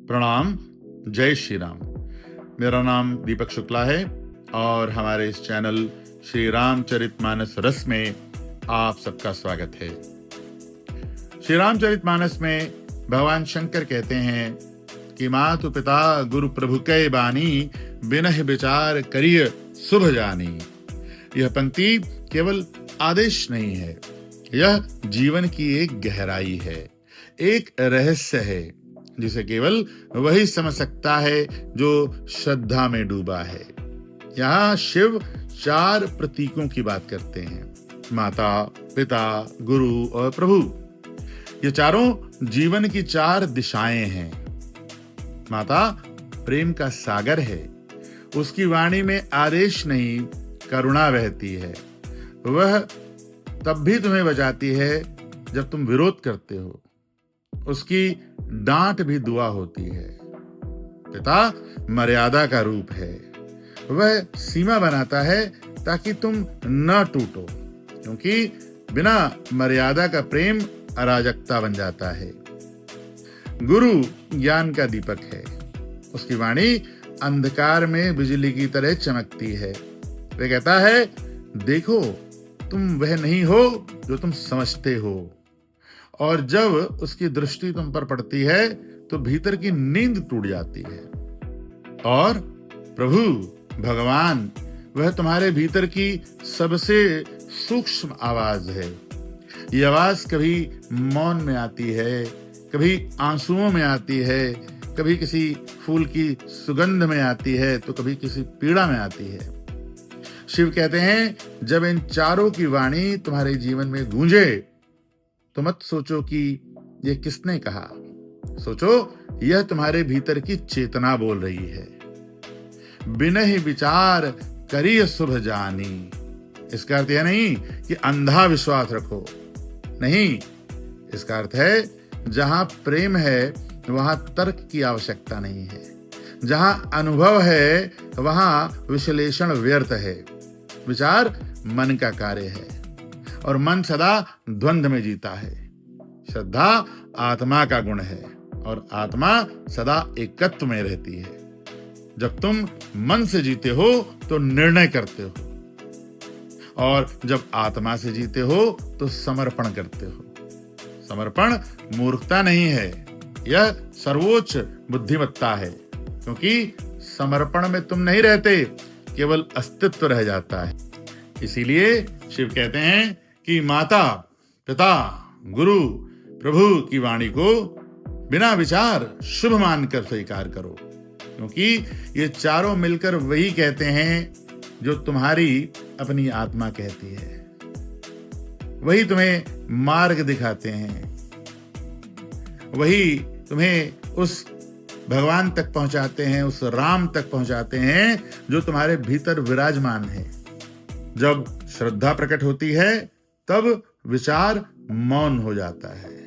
प्रणाम। जय श्री राम। मेरा नाम दीपक शुक्ला है और हमारे इस चैनल श्री रामचरितमानस रस में आप सबका स्वागत है। श्री रामचरितमानस में भगवान शंकर कहते हैं कि मातु पिता गुरु प्रभु कै बानी, बिनहि विचार करिय शुभ जानी। यह पंक्ति केवल आदेश नहीं है, यह जीवन की एक गहराई है, एक रहस्य है जिसे केवल वही समझ सकता है जो श्रद्धा में डूबा है। यहाँ शिव 4 प्रतीकों की बात करते हैं, माता, पिता, गुरु और प्रभु। ये चारों जीवन की 4 दिशाएं हैं। माता प्रेम का सागर है, उसकी वाणी में आदेश नहीं करुणा बहती है। वह तब भी तुम्हें बचाती है जब तुम विरोध करते हो, उसकी डांट भी दुआ होती है। पिता मर्यादा का रूप है, वह सीमा बनाता है ताकि तुम न टूटो, क्योंकि बिना मर्यादा का प्रेम अराजकता बन जाता है। गुरु ज्ञान का दीपक है, उसकी वाणी अंधकार में बिजली की तरह चमकती है। वह कहता है, देखो तुम वह नहीं हो जो तुम समझते हो। और जब उसकी दृष्टि तुम पर पड़ती है तो भीतर की नींद टूट जाती है। और प्रभु भगवान, वह तुम्हारे भीतर की सबसे सूक्ष्म आवाज है। ये आवाज कभी मौन में आती है, कभी आंसुओं में आती है, कभी किसी फूल की सुगंध में आती है तो कभी किसी पीड़ा में आती है। शिव कहते हैं, जब इन चारों की वाणी तुम्हारे जीवन में गूंजे तो मत सोचो कि यह किसने कहा, सोचो यह तुम्हारे भीतर की चेतना बोल रही है। बिनहि विचार करिय शुभ जानी। इसका अर्थ यह नहीं कि अंधा विश्वास रखो, नहीं, इसका अर्थ है जहां प्रेम है वहां तर्क की आवश्यकता नहीं है, जहां अनुभव है वहां विश्लेषण व्यर्थ है। विचार मन का कार्य है और मन सदा द्वंद्व में जीता है। श्रद्धा आत्मा का गुण है और आत्मा सदा एकत्व में रहती है। जब तुम मन से जीते हो तो निर्णय करते हो, और जब आत्मा से जीते हो तो समर्पण करते हो। समर्पण मूर्खता नहीं है, यह सर्वोच्च बुद्धिमत्ता है, क्योंकि समर्पण में तुम नहीं रहते, केवल अस्तित्व रह जाता है। इसीलिए शिव कहते हैं कि माता, पिता, गुरु, प्रभु की वाणी को बिना विचार शुभ मानकर स्वीकार करो, क्योंकि ये चारों मिलकर वही कहते हैं जो तुम्हारी अपनी आत्मा कहती है। वही तुम्हें मार्ग दिखाते हैं, वही तुम्हें उस भगवान तक पहुंचाते हैं, उस राम तक पहुंचाते हैं जो तुम्हारे भीतर विराजमान है। जब श्रद्धा प्रकट होती है तब विचार मौन हो जाता है,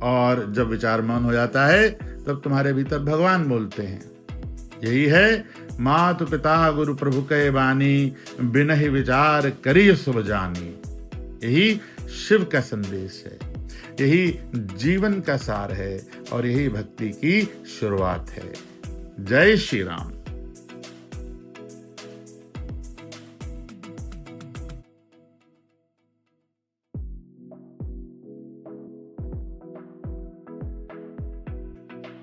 और जब विचार मौन हो जाता है तब तुम्हारे भीतर भगवान बोलते हैं। यही है मातु पिता गुरु प्रभु कै बानी, बिनहि विचार करिय शुभ जानी। यही शिव का संदेश है, यही जीवन का सार है और यही भक्ति की शुरुआत है। जय श्री राम।